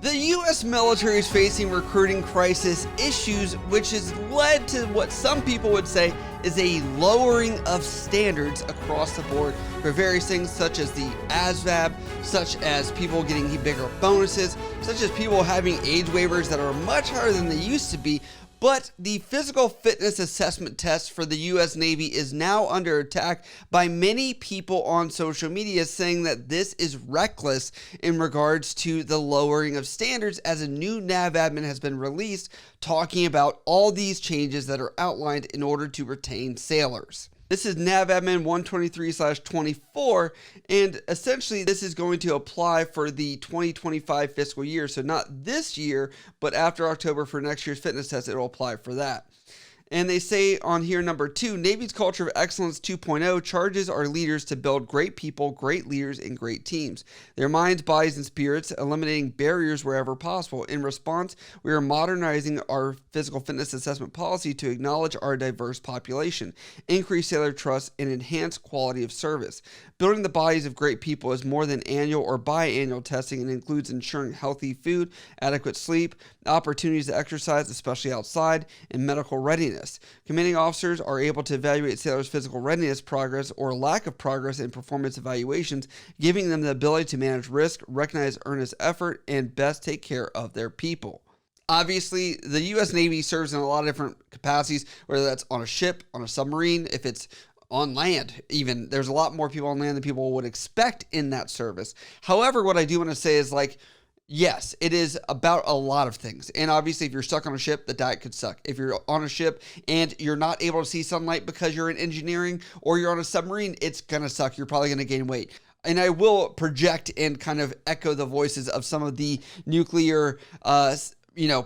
The U.S. military is facing recruiting crisis issues, which has led to what some people would say is a lowering of standards across the board for various things such as the ASVAB, such as people getting bigger bonuses, such as people having age waivers that are much higher than they used to be. But the physical fitness assessment test for the U.S. Navy is now under attack by many people on social media, saying that this is reckless in regards to the lowering of standards, as a new NavAdmin has been released talking about all these changes that are outlined in order to retain sailors. This is NavAdmin 123/24, and essentially this is going to apply for the 2025 fiscal year. So not this year, but after October for next year's fitness test, it will apply for that. And they say on here, number 2, Navy's Culture of Excellence 2.0 charges our leaders to build great people, great leaders, and great teams. Their minds, bodies, and spirits, eliminating barriers wherever possible. In response, we are modernizing our physical fitness assessment policy to acknowledge our diverse population, increase sailor trust, and enhance quality of service. Building the bodies of great people is more than annual or biannual testing and includes ensuring healthy food, adequate sleep, opportunities to exercise, especially outside, and medical readiness. Commanding officers are able to evaluate sailors' physical readiness progress or lack of progress in performance evaluations, giving them the ability to manage risk, recognize earnest effort, and best take care of their people. Obviously, the U.S. Navy serves in a lot of different capacities, whether that's on a ship, on a submarine, if it's on land, even. There's a lot more people on land than people would expect in that service. However, what I do want to say is, yes, it is about a lot of things. And obviously, if you're stuck on a ship, the diet could suck. If you're on a ship and you're not able to see sunlight because you're in engineering, or you're on a submarine, it's going to suck. You're probably going to gain weight. And I will project and kind of echo the voices of some of the nuclear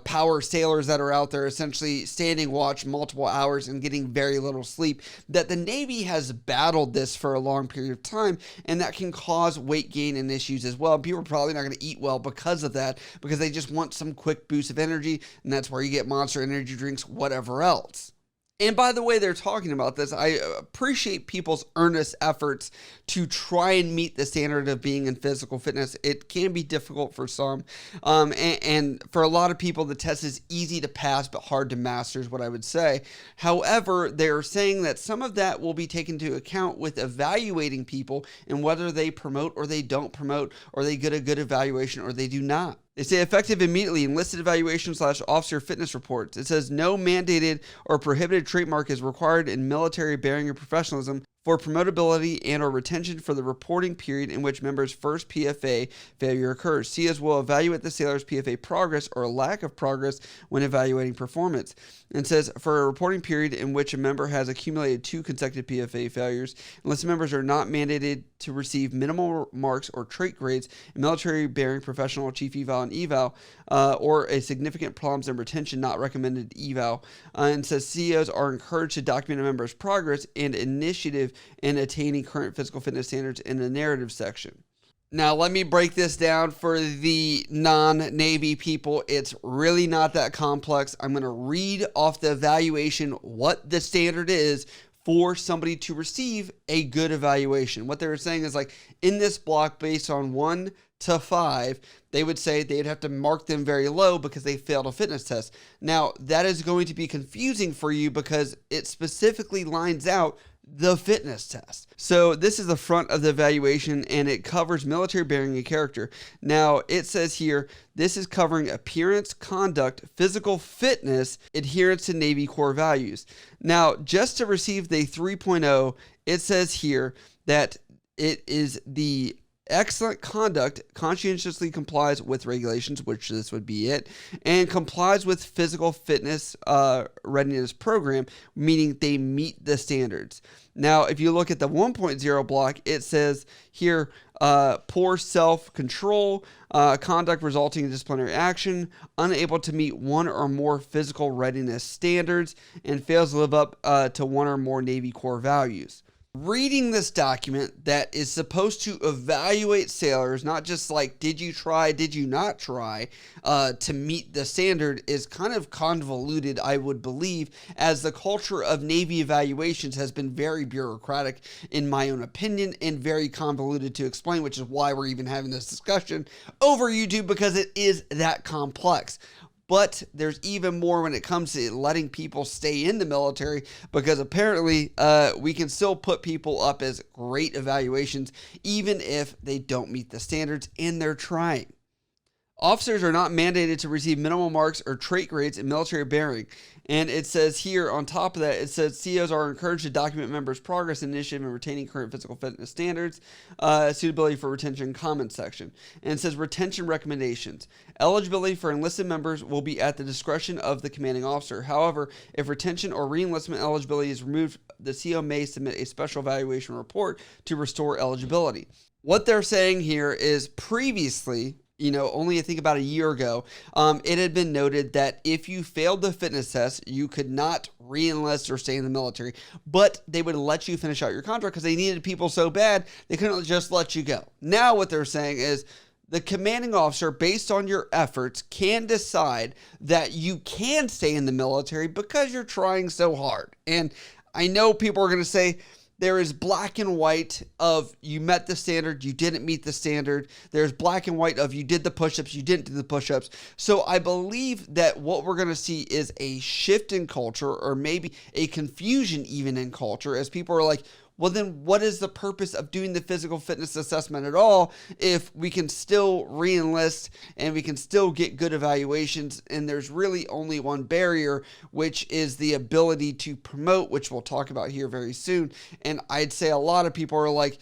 power sailors that are out there essentially standing watch multiple hours and getting very little sleep, that the Navy has battled this for a long period of time, and that can cause weight gain and issues as well. People are probably not going to eat well because of that, because they just want some quick boost of energy, and that's where you get Monster energy drinks, whatever else. And by the way they're talking about this, I appreciate people's earnest efforts to try and meet the standard of being in physical fitness. It can be difficult for some, and for a lot of people, the test is easy to pass but hard to master is what I would say. However, they're saying that some of that will be taken into account with evaluating people and whether they promote or they don't promote, or they get a good evaluation or they do not. They say effective immediately, enlisted evaluation / officer fitness reports. It says no mandated or prohibited trademark is required in military bearing or professionalism for promotability and or retention for the reporting period in which members' first PFA failure occurs. CEOs will evaluate the sailor's PFA progress or lack of progress when evaluating performance. And says for a reporting period in which a member has accumulated 2 consecutive PFA failures, enlisted members are not mandated to receive minimal marks or trait grades in military bearing, professional, chief eval, and eval, or a significant problems in retention not recommended eval. And says CEOs are encouraged to document a member's progress and initiative in attaining current physical fitness standards in the narrative section. Now, let me break this down for the non-Navy people. It's really not that complex. I'm going to read off the evaluation what the standard is for somebody to receive a good evaluation. What they were saying is, in this block, based on 1 to 5, they would say they'd have to mark them very low because they failed a fitness test. Now, that is going to be confusing for you because it specifically lines out the fitness test. So this is the front of the evaluation, and it covers military bearing and character. Now, it says here, this is covering appearance, conduct, physical fitness, adherence to Navy core values. Now, just to receive the 3.0, it says here that it is the excellent conduct, conscientiously complies with regulations, which this would be it, and complies with physical fitness readiness program, meaning they meet the standards. Now, if you look at the 1.0 block, it says here, poor self-control, conduct resulting in disciplinary action, unable to meet 1 or more physical readiness standards, and fails to live up to 1 or more Navy core values. Reading this document that is supposed to evaluate sailors, not just like, did you try, did you not try, to meet the standard, is kind of convoluted, I would believe, as the culture of Navy evaluations has been very bureaucratic, in my own opinion, and very convoluted to explain, which is why we're even having this discussion over YouTube, because it is that complex. But there's even more when it comes to letting people stay in the military, because apparently we can still put people up as great evaluations even if they don't meet the standards and they're trying. Officers are not mandated to receive minimal marks or trait grades in military bearing. And it says here on top of that, it says COs are encouraged to document members' progress initiative in retaining current physical fitness standards, suitability for retention comment section. And it says retention recommendations. Eligibility for enlisted members will be at the discretion of the commanding officer. However, if retention or reenlistment eligibility is removed, the CO may submit a special evaluation report to restore eligibility. What they're saying here is previously, only I think about a year ago, it had been noted that if you failed the fitness test, you could not re-enlist or stay in the military, but they would let you finish out your contract because they needed people so bad, they couldn't just let you go. Now what they're saying is the commanding officer, based on your efforts, can decide that you can stay in the military because you're trying so hard. And I know people are going to say, there is black and white of you met the standard, you didn't meet the standard. There's black and white of you did the push-ups, you didn't do the push-ups. So I believe that what we're going to see is a shift in culture, or maybe a confusion even in culture, as people are like, well, then what is the purpose of doing the physical fitness assessment at all if we can still re-enlist and we can still get good evaluations, and there's really only one barrier, which is the ability to promote, which we'll talk about here very soon. And I'd say a lot of people are like,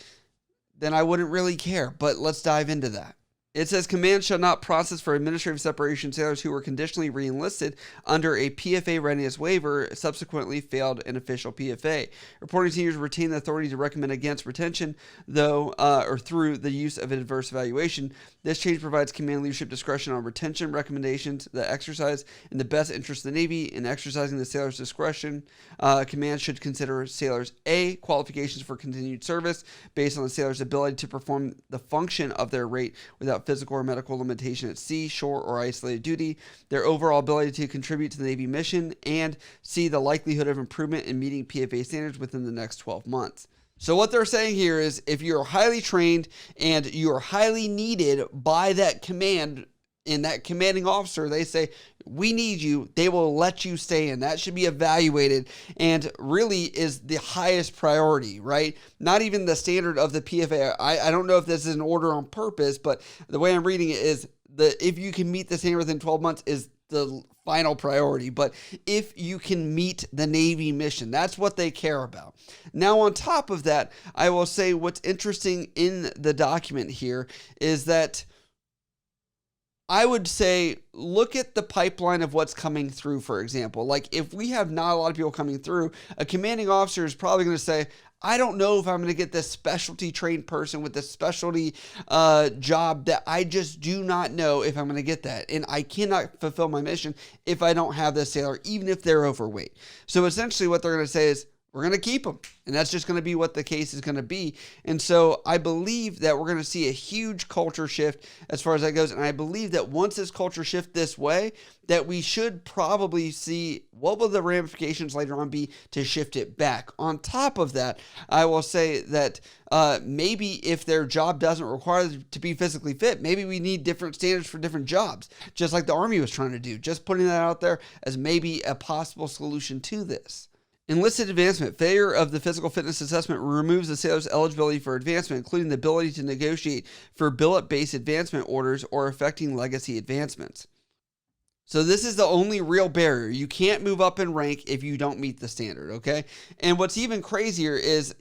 then I wouldn't really care, but let's dive into that. It says command shall not process for administrative separation sailors who were conditionally re-enlisted under a PFA readiness waiver, subsequently failed an official PFA. Reporting seniors retain the authority to recommend against retention, though, or through the use of an adverse evaluation. This change provides command leadership discretion on retention recommendations that exercise in the best interest of the Navy. In exercising the sailor's discretion, command should consider sailors' A, qualifications for continued service based on the sailor's ability to perform the function of their rate without physical or medical limitation at sea, shore, or isolated duty, their overall ability to contribute to the Navy mission, and C, the likelihood of improvement in meeting PFA standards within the next 12 months. So what they're saying here is if you're highly trained and you're highly needed by that command and that commanding officer, they say, we need you, they will let you stay in. That should be evaluated and really is the highest priority, right? Not even the standard of the PFA. I don't know if this is an order on purpose, but the way I'm reading it is if you can meet the standard within 12 months is the final priority. But if you can meet the Navy mission, that's what they care about. Now, on top of that, I will say what's interesting in the document here is that I would say, look at the pipeline of what's coming through, for example. Like, if we have not a lot of people coming through, a commanding officer is probably going to say, I don't know if I'm going to get this specialty trained person with this specialty job that I just do not know if I'm going to get that. And I cannot fulfill my mission if I don't have this sailor, even if they're overweight. So essentially what they're going to say is, we're going to keep them. And that's just going to be what the case is going to be. And so I believe that we're going to see a huge culture shift as far as that goes. And I believe that once this culture shift this way, that we should probably see what will the ramifications later on be to shift it back. On top of that, I will say that maybe if their job doesn't require them to be physically fit, maybe we need different standards for different jobs, just like the Army was trying to do. Just putting that out there as maybe a possible solution to this. Enlisted advancement. Failure of the physical fitness assessment removes the sailor's eligibility for advancement, including the ability to negotiate for billet-based advancement orders or affecting legacy advancements. So this is the only real barrier. You can't move up in rank if you don't meet the standard, okay? And what's even crazier is,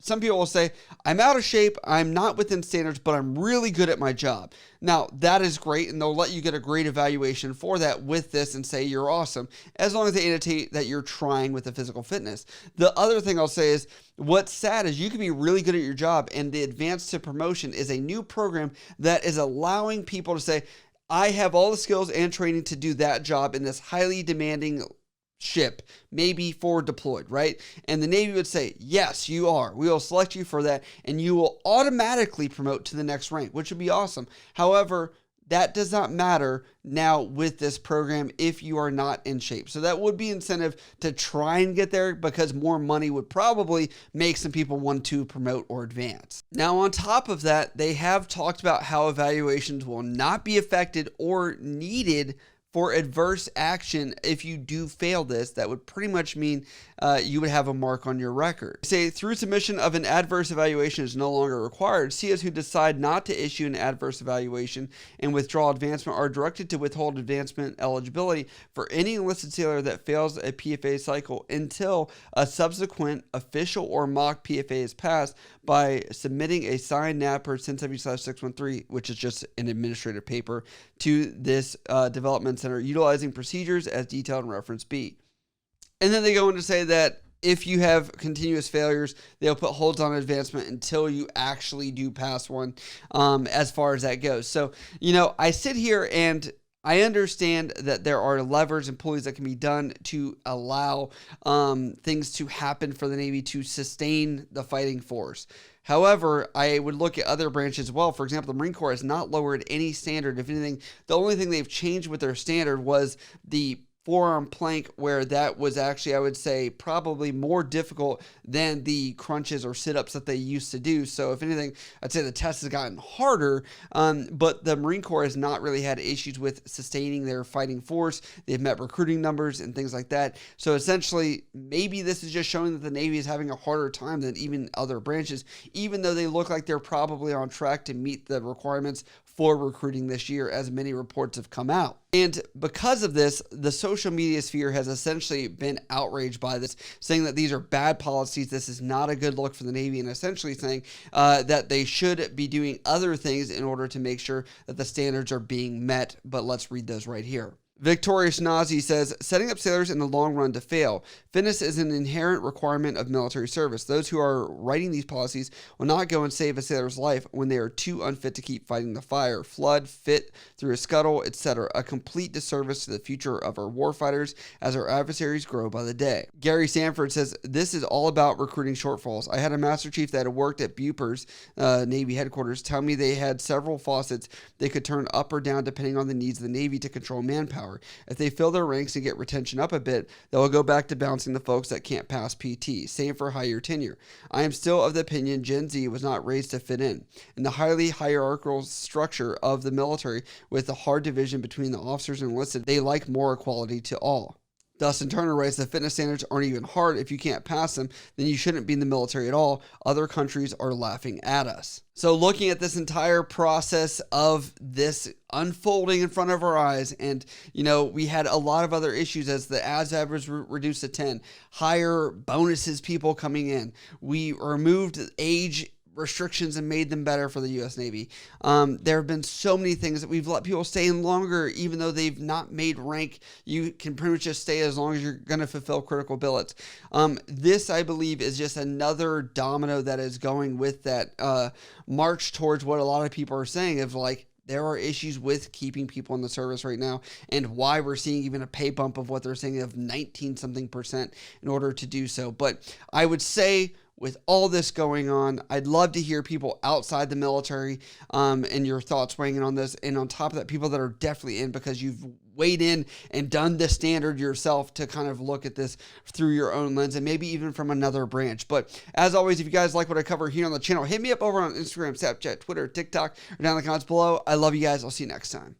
some people will say, I'm out of shape, I'm not within standards, but I'm really good at my job. Now, that is great, and they'll let you get a great evaluation for that with this and say you're awesome, as long as they annotate that you're trying with the physical fitness. The other thing I'll say is, what's sad is you can be really good at your job, and the Advanced to Promotion is a new program that is allowing people to say, I have all the skills and training to do that job in this highly demanding ship, maybe forward deployed, right? And the Navy would say, yes, you are. We will select you for that, and you will automatically promote to the next rank, which would be awesome. However, that does not matter now with this program if you are not in shape. So that would be incentive to try and get there, because more money would probably make some people want to promote or advance. Now, on top of that, they have talked about how evaluations will not be affected or needed for adverse action. If you do fail this, that would pretty much mean you would have a mark on your record. Say, through submission of an adverse evaluation is no longer required, COs who decide not to issue an adverse evaluation and withdraw advancement are directed to withhold advancement eligibility for any enlisted sailor that fails a PFA cycle until a subsequent official or mock PFA is passed by submitting a signed NAPR 1070/613, which is just an administrative paper, to this development center utilizing procedures as detailed in reference B. And then they go on to say that if you have continuous failures, they'll put holds on advancement until you actually do pass one, as far as that goes. So, I sit here and I understand that there are levers and pulleys that can be done to allow things to happen for the Navy to sustain the fighting force. However, I would look at other branches as well. For example, the Marine Corps has not lowered any standard. If anything, the only thing they've changed with their standard was the forearm plank, where that was actually, I would say, probably more difficult than the crunches or sit-ups that they used to do. So if anything, I'd say the test has gotten harder, but the Marine Corps has not really had issues with sustaining their fighting force. They've met recruiting numbers and things like that. So essentially, maybe this is just showing that the Navy is having a harder time than even other branches, even though they look like they're probably on track to meet the requirements for recruiting this year, as many reports have come out. And because of this, the social media sphere has essentially been outraged by this, saying that these are bad policies, this is not a good look for the Navy, and essentially saying that they should be doing other things in order to make sure that the standards are being met. But let's read those right here. Victorious Nazi says, setting up sailors in the long run to fail. Fitness is an inherent requirement of military service. Those who are writing these policies will not go and save a sailor's life when they are too unfit to keep fighting the fire, flood, fit through a scuttle, etc. A complete disservice to the future of our warfighters as our adversaries grow by the day. Gary Sanford says, this is all about recruiting shortfalls. I had a Master Chief that had worked at Bupers, Navy headquarters, tell me they had several faucets they could turn up or down depending on the needs of the Navy to control manpower. If they fill their ranks and get retention up a bit, they'll go back to bouncing the folks that can't pass PT. Same for higher tenure. I am still of the opinion Gen Z was not raised to fit in the highly hierarchical structure of the military with the hard division between the officers and enlisted. They like more equality to all. Dustin Turner writes, the fitness standards aren't even hard. If you can't pass them, then you shouldn't be in the military at all. Other countries are laughing at us. So looking at this entire process of this unfolding in front of our eyes, and, we had a lot of other issues as the ASVAB was reduced to 10, higher bonuses, people coming in. We removed age restrictions and made them better for the U.S. Navy. There have been so many things that we've let people stay in longer, even though they've not made rank. You can pretty much just stay as long as you're going to fulfill critical billets. This, I believe, is just another domino that is going with that march towards what a lot of people are saying of there are issues with keeping people in the service right now, and why we're seeing even a pay bump of what they're saying of 19% in order to do so. But I would say, with all this going on, I'd love to hear people outside the military and your thoughts weighing in on this. And on top of that, people that are definitely in because you've weighed in and done the standard yourself to kind of look at this through your own lens and maybe even from another branch. But as always, if you guys like what I cover here on the channel, hit me up over on Instagram, Snapchat, Twitter, TikTok, or down in the comments below. I love you guys. I'll see you next time.